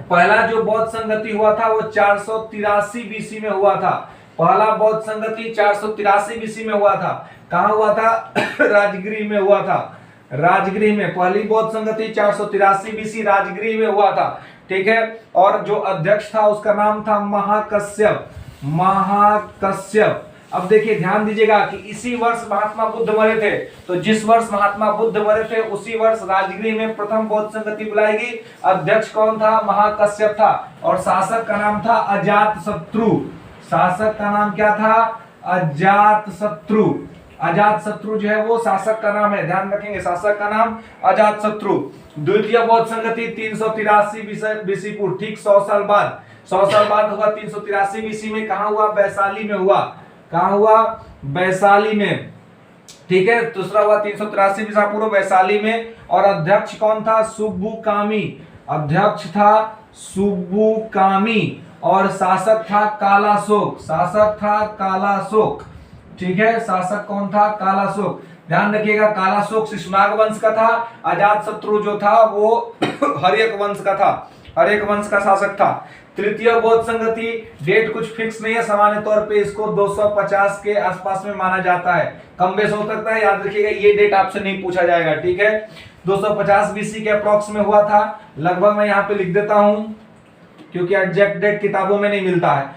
पहला जो बौद्ध संगति हुआ था वो 483 बीसी में हुआ था। पहला बौद्ध संगति 483 बीसी में हुआ था। कहां हुआ था, राजगृह में हुआ था, राजगृह में। पहली बौद्ध संगति 483 बीसी राजगृह में हुआ था। ठीक है, और जो अध्यक्ष था उसका नाम था महाकश्यप, महाकश्यप। अब देखिए ध्यान दीजिएगा कि इसी वर्ष महात्मा बुद्ध मरे थे, तो जिस वर्ष महात्मा बुद्ध मरे थे उसी वर्ष राजगृह में प्रथम बौद्ध संगति बुलाई गई। अध्यक्ष कौन था, महाकश्यप था, और शासक का नाम था अजातशत्रु। शासक का नाम क्या था, अजातशत्रु। अजातशत्रु जो है वो शासक का नाम है, ध्यान रखेंगे, शासक का नाम अजातशत्रु। द्वितीय बौद्ध संगति 383 बीसी पूर्व, ठीक 100 साल बाद, 100 साल बाद हुआ। 383 बीसी में कहा हुआ, वैशाली में हुआ। कहां हुआ, वैशाली में। ठीक है, दूसरा हुआ 383 ईसा पूर्व वैशाली में, और अध्यक्ष कौन था, सुब्बुकामी। अध्यक्ष था सुबुकामी और शासक था कालाशोक। शासक था कालाशोक, ठीक है। शासक कौन था? कालाशोक। ध्यान रखिएगा, कालाशोक शिशुनाग वंश का था। अजातशत्रु जो था वो हर्यक वंश का था, हर्यक वंश का शासक था। तृतीय बौद्ध संगति, डेट कुछ फिक्स नहीं है, सामान्य तौर पे इसको 250 के आसपास में माना जाता है, कम बेस हो सकता है। याद रखिएगा ये डेट आपसे नहीं पूछा जाएगा, ठीक है। 250 बीसी के अप्रोक्स में हुआ था लगभग, मैं यहाँ पे लिख देता हूं क्योंकि एग्जैक्ट डेट किताबों में नहीं मिलता है।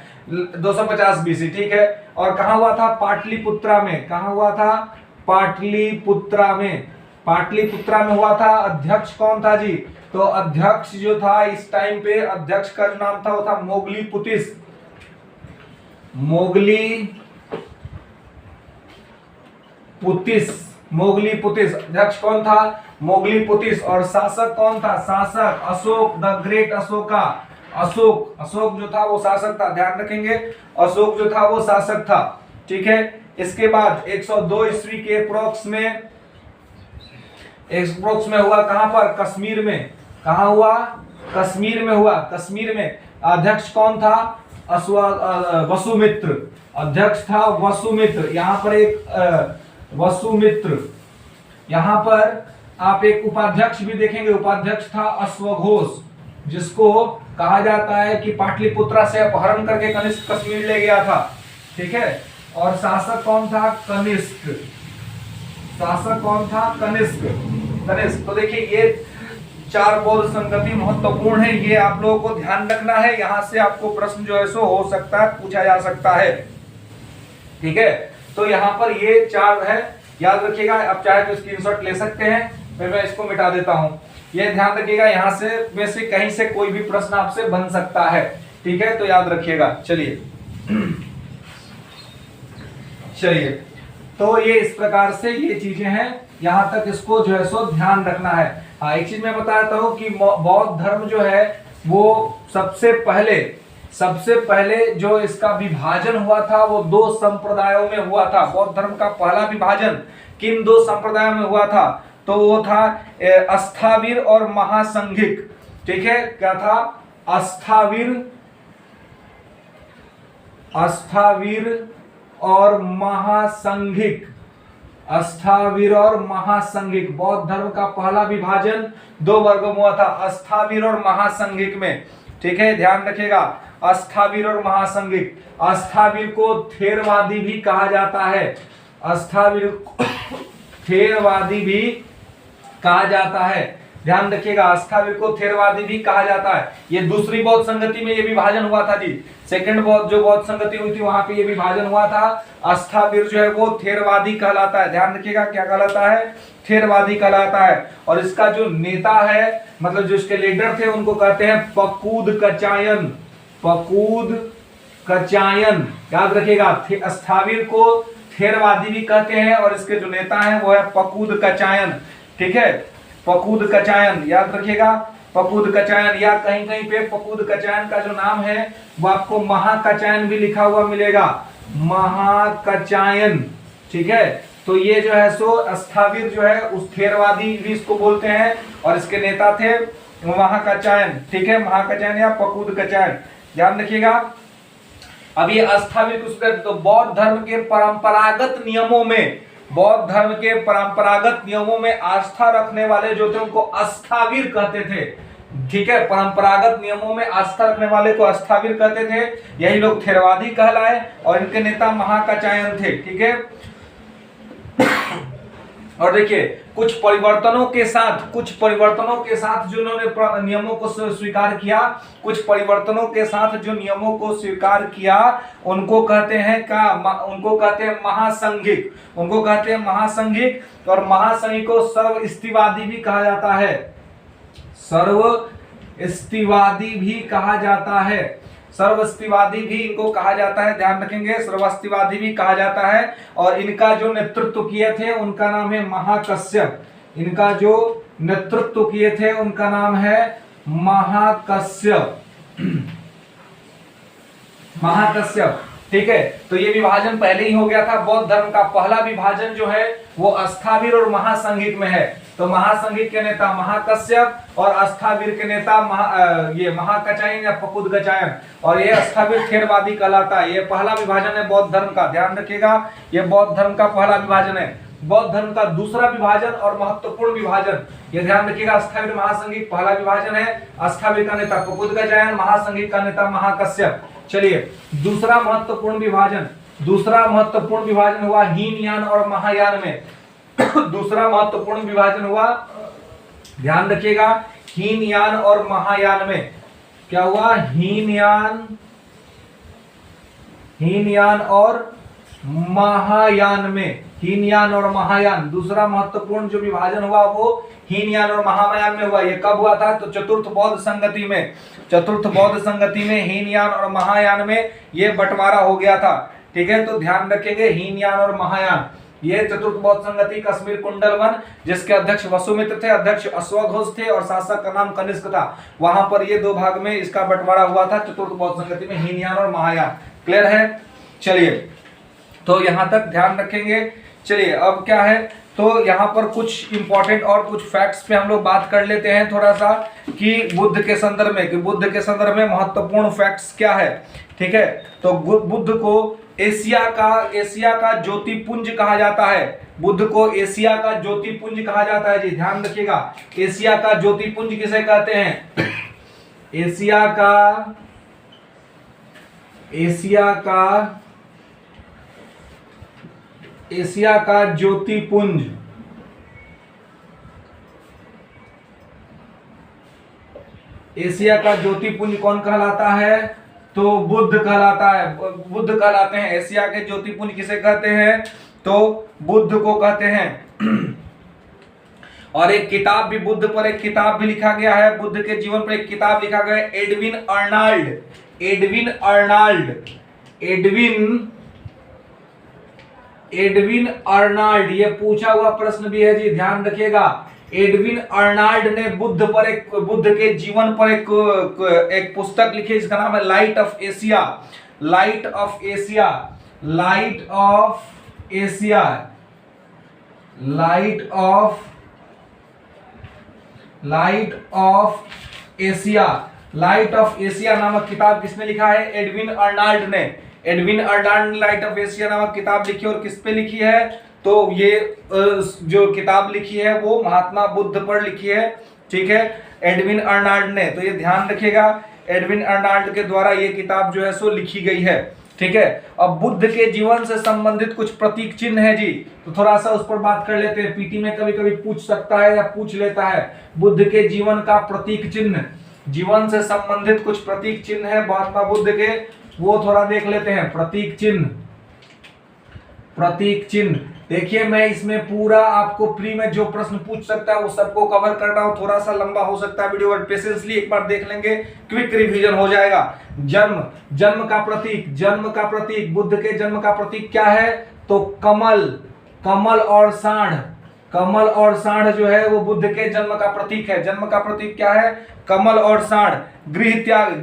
250 बीसी, ठीक है। और कहां हुआ था? पाटलिपुत्रा में। कहां हुआ था? पाटलिपुत्रा में। पाटलिपुत्रा में हुआ था। अध्यक्ष कौन था जी? तो अध्यक्ष जो था इस टाइम पे, अध्यक्ष का जो नाम था वो था मोगलीपुतिस। मोगलीपुतिस अध्यक्ष कौन था? मोगलीपुतिस। और शासक कौन था? शासक अशोक द ग्रेट, अशोका। अशोक जो था वो शासक था, ध्यान रखेंगे। अशोक जो था वो शासक था, ठीक है। इसके बाद 102 ईस्वी के अप्रोक्स में हुआ कहां पर? कश्मीर में। कहां हुआ? कश्मीर में हुआ। कश्मीर में अध्यक्ष कौन था? वसुमित्र। अध्यक्ष था वसुमित्र। यहां पर एक वसुमित्र, यहां पर आप एक उपाध्यक्ष भी देखेंगे, उपाध्यक्ष था अश्वघोष, जिसको कहा जाता है कि पाटलिपुत्रा से अपहरण करके कनिष्क कश्मीर ले गया था, ठीक है। और शासक कौन था? कनिष्क। शासक कौन था? कनिष्क। तो देखिए ये 4 बौद्ध संगति महत्वपूर्ण है, ये आप लोगों को ध्यान रखना है। यहां से आपको प्रश्न जो है सो हो सकता है, पूछा जा सकता है, ठीक है। तो यहाँ पर ये 4 है, याद रखिएगा। आप चाहे तो स्क्रीनशॉट ले सकते हैं, फिर मैं इसको मिटा देता हूं। ये ध्यान रखिएगा, यहाँ से में से कहीं से कोई भी प्रश्न आपसे बन सकता है, ठीक है। तो याद रखिएगा। चलिए तो ये इस प्रकार से ये चीजें हैं, यहां तक इसको जो है सो ध्यान रखना है। हाँ, एक चीज मैं बताता हूं कि बौद्ध धर्म जो है वो सबसे पहले जो इसका विभाजन हुआ था वो 2 संप्रदायों में हुआ था। बौद्ध धर्म का पहला विभाजन किन 2 संप्रदायों में हुआ था? तो वो था अस्थावीर और महासंघिक, ठीक है। क्या था? अस्थावीर और महासंघिक। अस्थावीर और महासंघिक, बौद्ध धर्म का पहला विभाजन 2 वर्गों में हुआ था, अस्थावीर और महासंघिक में, ठीक है। ध्यान रखिएगा, अस्थावीर और महासंघिक। अस्थावीर को थेरवादी भी कहा जाता है, अस्थावीर को थेरवादी भी कहा जाता है, ध्यान रखिएगा। अस्थावीर को थेरवादी भी कहा जाता है। ये दूसरी बौद्ध संगति में ये विभाजन हुआ था जी, सेकंड बौद्ध संगति हुई थी, वहां पे ये विभाजन हुआ था। अस्थावीर जो है वो थेरवादी कहलाता है, ध्यान रखिएगा। क्या कहलाता है? थेरवादी कहलाता है। और इसका जो नेता है, मतलब जो इसके लीडर थे, उनको कहते हैं पकूद कचायन। पकूद कचायन, याद रखिएगा। अस्थावीर को थेरवादी भी कहते हैं और इसके जो नेता हैं वो है पकूद कचायन, ठीक है। पकूद कचायन, याद रखिएगा, पकूद कचायन। या कहीं कहीं पे पकूद कचायन का जो नाम है वो आपको महाकचायन भी लिखा हुआ मिलेगा, महाकचायन, ठीक है। तो ये जो है सो अस्थावीर जो है उस थेरवादी भी इसको बोलते हैं, और इसके नेता थे महाकचायन, ठीक है। महाकचायन या पकूद कचायन, ध्यान रखिएगा। अब ये अस्थावीर कुछ, तो बौद्ध धर्म के परंपरागत नियमों में, बौद्ध धर्म के परंपरागत नियमों में आस्था रखने वाले जो थे उनको अस्थावीर कहते थे, ठीक है। परंपरागत नियमों में आस्था रखने वाले को अस्थावीर कहते थे, यही लोग थेरवादी कहलाए, और इनके नेता महाकचायन थे, ठीक है। और देखिए कुछ परिवर्तनों के साथ जो उन्होंने नियमों को स्वीकार किया, कुछ परिवर्तनों के साथ जो नियमों को स्वीकार किया, उनको कहते हैं महासंघिक, उनको कहते हैं महासंघिक। और महासंघिक को सर्वस्तिवादी भी कहा जाता है, सर्वस्तिवादी भी कहा जाता है, सर्वस्तिवादी भी इनको कहा जाता है, ध्यान रखेंगे, सर्वस्तिवादी भी कहा जाता है। और इनका जो नेतृत्व किए थे उनका नाम है महाकश्यप, इनका जो नेतृत्व किए थे उनका नाम है महाकश्यप, महाकश्यप, ठीक है। तो ये विभाजन पहले ही हो गया था। बौद्ध धर्म का पहला विभाजन जो है वो अस्थावीर और महासंघिक में है, तो महासंघिक के नेता महाकश्यप और अस्थावीर के नेता ये महाकचायन या फकुदगचायन, और ये अस्थावीर थेरवादी कहलाता है। ये पहला विभाजन है बौद्ध धर्म का, ध्यान रखिएगा, ये बौद्ध धर्म का पहला विभाजन है। बौद्ध धर्म का दूसरा विभाजन और महत्वपूर्ण विभाजन, ये ध्यान रखिएगा, अस्थावीर महासंघिक पहला विभाजन है, अस्थावीर का नेता फकुदगचायन, महासंघिक का नेता महाकश्यप। चलिए दूसरा महत्वपूर्ण विभाजन हुआ हीनयान और महायान में। दूसरा महत्वपूर्ण विभाजन हुआ, ध्यान रखिएगा, हीनयान और महायान में। क्या हुआ? हीनयान और महायान में। हीनयान और महायान, दूसरा महत्वपूर्ण जो विभाजन हुआ वो हीनयान और महायान में हुआ। ये कब हुआ था? तो चतुर्थ बौद्ध संगति में। चतुर्थ बौद्ध संगति में हीनयान और महायान में ये बंटवारा हो गया था। ठीक है, तो ध्यान रखेंगे हीनयान और महायान। ये चतुर्थ बौद्ध संगति कश्मीर कुंडल वन, जिसके अध्यक्ष वसुमित्र थे, अध्यक्ष अश्वघोष थे और शासक का नाम कनिष्क था। वहां पर ये दो भाग में इसका बंटवारा हुआ था चतुर्थ बौद्ध संगति में, हीनयान और महायान। क्लियर है? चलिए, तो यहां तक ध्यान रखेंगे। चलिए अब क्या है, तो यहाँ पर कुछ इंपॉर्टेंट और कुछ फैक्ट्स पे हम लोग बात कर लेते हैं थोड़ा सा, कि बुद्ध के संदर्भ में महत्वपूर्ण फैक्ट्स क्या है। ठीक है, तो बुद्ध को एशिया का ज्योतिपुंज कहा जाता है। बुद्ध को एशिया का ज्योतिपुंज कहा जाता है जी, ध्यान रखिएगा। एशिया का ज्योतिपुंज किसे कहते हैं? एशिया का ज्योतिपुंज, एशिया का ज्योतिपुंज कौन कहलाता है? तो बुद्ध कहलाता है, बुद्ध कहलाते हैं। एशिया के ज्योतिपुंज किसे कहते हैं? तो बुद्ध को कहते हैं। और एक किताब भी, बुद्ध पर एक किताब भी लिखा गया है, बुद्ध के जीवन पर एक किताब लिखा गया है, एडविन अर्नाल्ड। ये पूछा हुआ प्रश्न भी है जी, ध्यान रखिएगा। एडविन अर्नाल्ड ने बुद्ध के जीवन पर एक पुस्तक लिखी, जिसका नाम है लाइट ऑफ एशिया नामक किताब किसने लिखा है? एडविन अर्नाल्ड ने। एडविन अर्नाल्ड ने लाइट ऑफ एशिया नामक किताब लिखी, और किस पे लिखी है? तो ये जो किताब लिखी है वो महात्मा बुद्ध पर लिखी है। ठीक है, एडविन अर्नाल्ड ने। तो ये ध्यान रखिएगा, एडविन अर्नाल्ड के द्वारा ये किताब जो है सो लिखी गई है। ठीक है, अब बुद्ध के जीवन से संबंधित कुछ प्रतीक चिन्ह है जी, तो थोड़ा सा उस पर बात कर लेते हैं। पीटी में कभी कभी पूछ सकता है या पूछ लेता है, बुद्ध के जीवन का प्रतीक चिन्ह, जीवन से संबंधित कुछ प्रतीक चिन्ह है महात्मा बुद्ध के, वो थोड़ा देख लेते हैं। प्रतीक चिन्ह देखिए, मैं इसमें पूरा आपको फ्री में जो प्रश्न पूछ सकता है वो सबको कवर कर रहा हूं। थोड़ा सा लंबा हो सकता है वीडियो, बट पेशेंसली एक बार देख लेंगे, क्विक रिवीजन हो जाएगा। जन्म का प्रतीक, बुद्ध के जन्म का प्रतीक क्या है? तो कमल और सांड जो है वो बुद्ध के जन्म का प्रतीक है। जन्म का प्रतीक क्या है? कमल और सांड। गृह त्याग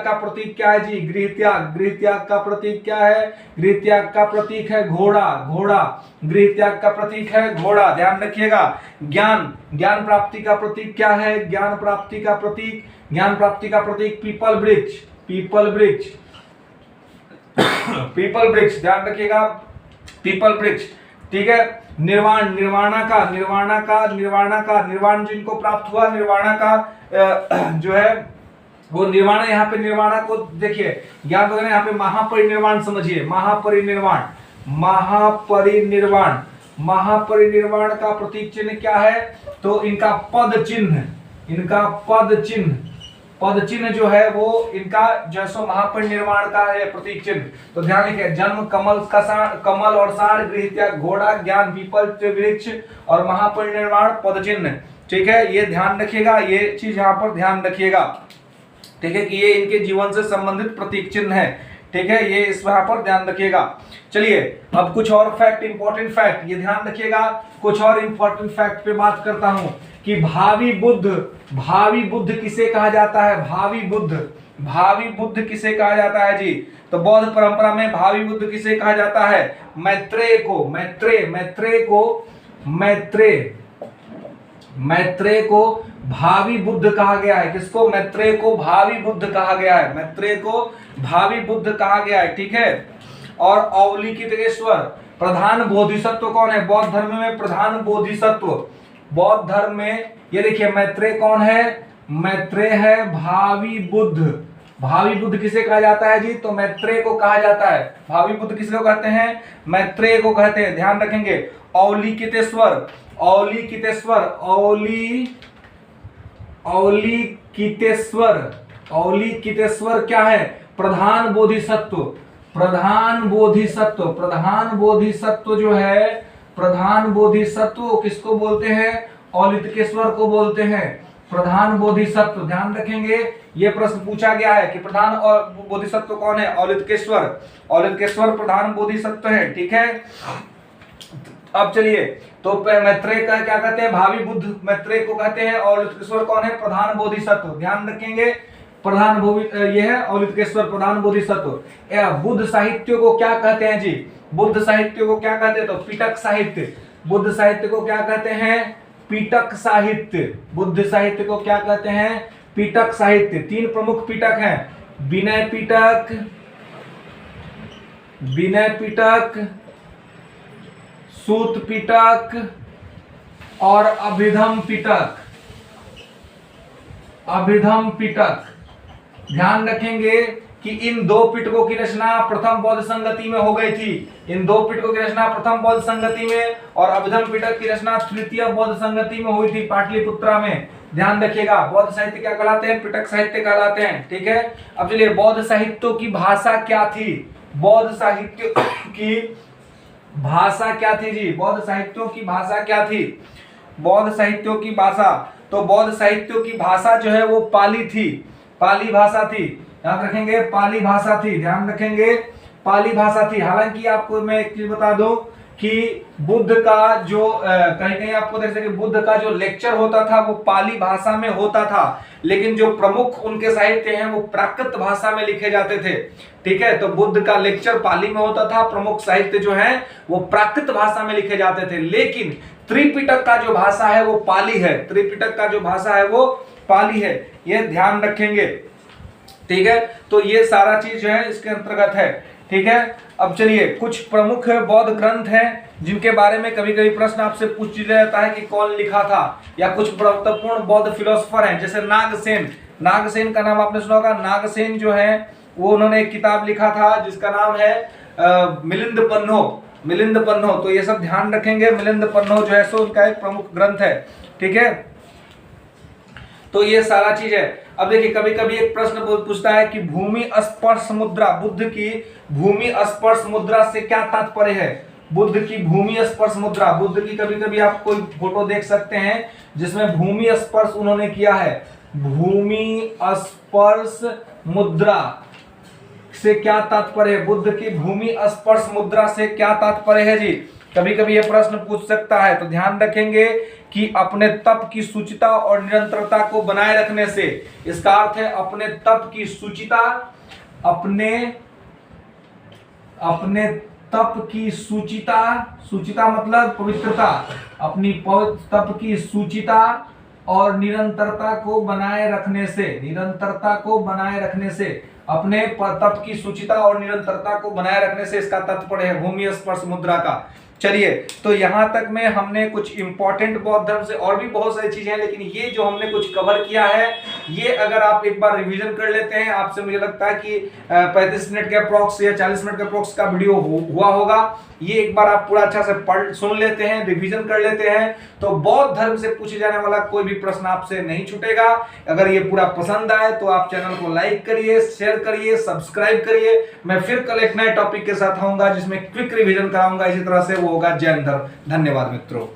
का प्रतीक क्या है जी? गृह त्याग का प्रतीक क्या है? गृह त्याग का प्रतीक है घोड़ा। गृह त्याग का प्रतीक है घोड़ा, ध्यान रखिएगा। ज्ञान प्राप्ति का प्रतीक क्या है? ज्ञान प्राप्ति का प्रतीक पीपल वृक्ष, ध्यान रखिएगा, पीपल वृक्ष। ठीक है, निर्वाण जिनको प्राप्त हुआ, निर्वाणा का जो है वो निर्वाण, यहाँ पे निर्वाणा को देखिए, ज्ञान वगैरह, यहाँ पे महापरिनिर्वाण समझिए। महापरिनिर्वाण का प्रतीक चिन्ह क्या है? तो इनका पद चिन्ह जो है वो इनका जैसो महापरिनिर्वाण का है प्रतीक चिन्ह। तो ध्यान रखिए, जन्म कमल और सांड, गृह त्याग घोड़ा, ज्ञान पीपल वृक्ष और महापरिनिर्वाण पद चिन्ह। ठीक है, ये ध्यान रखिएगा, ये चीज यहाँ पर ध्यान रखिएगा। ठीक है, कि ये इनके जीवन से संबंधित प्रतीक चिन्ह है। ठीक है, ये इस यहाँ पर ध्यान रखिएगा। चलिए अब कुछ और फैक्ट, इंपॉर्टेंट फैक्ट, ये ध्यान रखिएगा। कुछ और इंपॉर्टेंट फैक्ट पे बात करता हूं कि भावी बुद्ध किसे कहा जाता है? भावी बुद्ध किसे कहा जाता है जी? तो बौद्ध परंपरा में भावी बुद्ध किसे कहा जाता है? मैत्रेय को मैत्रेय को भावी बुद्ध कहा गया है। किसको? मैत्रेय को भावी बुद्ध कहा गया है। मैत्रेय को भावी बुद्ध कहा गया है, ठीक है। और अवलोकितेश्वर प्रधान बोधिसत्व कौन है? बौद्ध धर्म में प्रधान बोधिसत्व, बौद्ध धर्म में ये देखिए मैत्रेय कौन है? मैत्रेय है भावी बुद्ध। भावी बुद्ध किसे कहा जाता है जी? तो मैत्रेय को कहा जाता है। भावी बुद्ध किसको कहते हैं? मैत्रेय को कहते हैं, ध्यान रखेंगे। अवलोकितेश्वर, अवलोकितेश्वर, अवलोकितेश्वर, अवलोकितेश्वर क्या है? प्रधान बोधिसत्व, प्रधान बोधिसत्व, प्रधान बोधिसत्व जो है, प्रधान बोधिसत्व किसको बोलते हैं? अवलोकितेश्वर को बोलते हैं प्रधान बोधिसत्व। ध्यान रखेंगे, यह प्रश्न पूछा गया है कि प्रधान और बोधिसत्व कौन है? अवलोकितेश्वर, अवलोकितेश्वर प्रधान बोधिसत्व है, ठीक है। अब चलिए, तो मैत्रेय का क्या कहते हैं? भावी बुद्ध मैत्रेय को कहते हैं। अवलोकितेश्वर कौन है? प्रधान बोधिसत्व। ध्यान रखेंगे, प्रधान ये है अवलोकितेश्वर प्रधान बोधिसत्व। बुद्ध साहित्य को क्या कहते हैं जी? बुद्ध साहित्य को क्या कहते हैं? तो पिटक साहित्य। बुद्ध साहित्य को क्या कहते हैं? पिटक साहित्य। बुद्ध साहित्य को क्या कहते हैं? पिटक साहित्य। तीन प्रमुख पिटक हैं, विनय पिटक, विनय पिटक, सूत पिटक और अभिधम पिटक, अभिधम पिटक। ध्यान रखेंगे कि इन दो पिटकों की रचना प्रथम बौद्ध संगति में हो गई थी। इन दो पिटकों की रचना प्रथम बौद्ध संगति में और अभिधम पिटक की रचना तृतीय बौद्ध संगति में हुई थी, पाटलिपुत्रा में। ध्यान रखिएगा, बौद्ध साहित्य क्या कहलाते हैं? पिटक साहित्य कहलाते हैं, ठीक है। अब चलिए, बौद्ध साहित्यों की भाषा क्या थी? बौद्ध साहित्य की भाषा क्या थी जी? बौद्ध साहित्यों की भाषा क्या थी? बौद्ध साहित्यों की भाषा, तो बौद्ध साहित्यों की भाषा जो है वो पाली थी, पाली भाषा थी। याद रखेंगे, पाली भाषा थी। ध्यान रखेंगे, पाली भाषा थी। हालांकि आपको मैं एक चीज बता दूं कि बुद्ध का जो कहीं कहीं आपको देख सकते बुद्ध का जो लेक्चर होता था वो पाली भाषा में होता था, लेकिन जो प्रमुख उनके साहित्य हैं वो प्राकृत भाषा में लिखे जाते थे, ठीक है। तो बुद्ध का लेक्चर पाली में होता था, प्रमुख साहित्य जो है वो प्राकृत भाषा में लिखे जाते थे। लेकिन त्रिपिटक का जो भाषा है वो पाली है, त्रिपिटक का जो भाषा है वो पाली है, ये ध्यान रखेंगे, ठीक है। तो ये सारा चीज जो है इसके अंतर्गत है, ठीक है। अब चलिए, कुछ प्रमुख बौद्ध ग्रंथ हैं जिनके बारे में कभी कभी प्रश्न आपसे पूछ लिया जाता है कि कौन लिखा था, या कुछ महत्वपूर्ण बौद्ध फिलोसोफर हैं, जैसे नागसेन। नागसेन का नाम आपने सुना होगा। नागसेन जो है वो उन्होंने एक किताब लिखा था जिसका नाम है मिलिंद पन्नो, मिलिंद पन्नो। तो ये सब ध्यान रखेंगे, मिलिंद पन्नो जो है सो उनका एक प्रमुख ग्रंथ है, ठीक है। तो ये सारा चीज है। अब देखिए, कभी कभी एक प्रश्न पूछता है कि भूमि स्पर्श मुद्रा, बुद्ध की भूमि स्पर्श मुद्रा से क्या तात्पर्य है? बुद्ध की भूमि स्पर्श मुद्रा, बुद्ध की कभी कभी आप कोई फोटो देख सकते हैं जिसमें भूमि स्पर्श उन्होंने किया है। भूमि स्पर्श मुद्रा से क्या तात्पर्य है? बुद्ध की भूमि स्पर्श मुद्रा से क्या तात्पर्य है जी? कभी कभी यह प्रश्न पूछ सकता है। तो ध्यान रखेंगे कि अपने तप की सूचिता और निरंतरता को बनाए रखने से, इसका अर्थ है अपने तप की सूचिता, अपने तप की सूचिता, सूचिता मतलब पवित्रता, अपनी तप की सूचिता और निरंतरता को बनाए रखने से, निरंतरता को बनाए रखने से, अपने तप की सूचिता और निरंतरता को बनाए रखने से इसका तात्पर्य है भूमि स्पर्श मुद्रा का। चलिए, तो यहां तक में हमने कुछ इंपॉर्टेंट बौद्ध धर्म से, और भी बहुत सारी चीजें हैं, लेकिन ये जो हमने कुछ कवर किया है, ये अगर आप एक बार रिवीजन कर लेते हैं, आपसे मुझे लगता है कि 35 मिनट के अप्रॉक्स या 40 मिनट के अप्रॉक्स का वीडियो हुआ होगा। ये एक बार आप पूरा अच्छा से सुन लेते हैं, रिवीजन कर लेते हैं, तो बौद्ध धर्म से पूछे जाने वाला कोई भी प्रश्न आपसे नहीं छूटेगा। अगर ये पूरा पसंद आए तो आप चैनल को लाइक करिए, शेयर करिए, सब्सक्राइब करिए। मैं फिर कल एक नए टॉपिक के साथ आऊंगा जिसमें क्विक रिवीजन कराऊंगा, इसी तरह से वो होगा जैन धर्म। धन्यवाद मित्रों।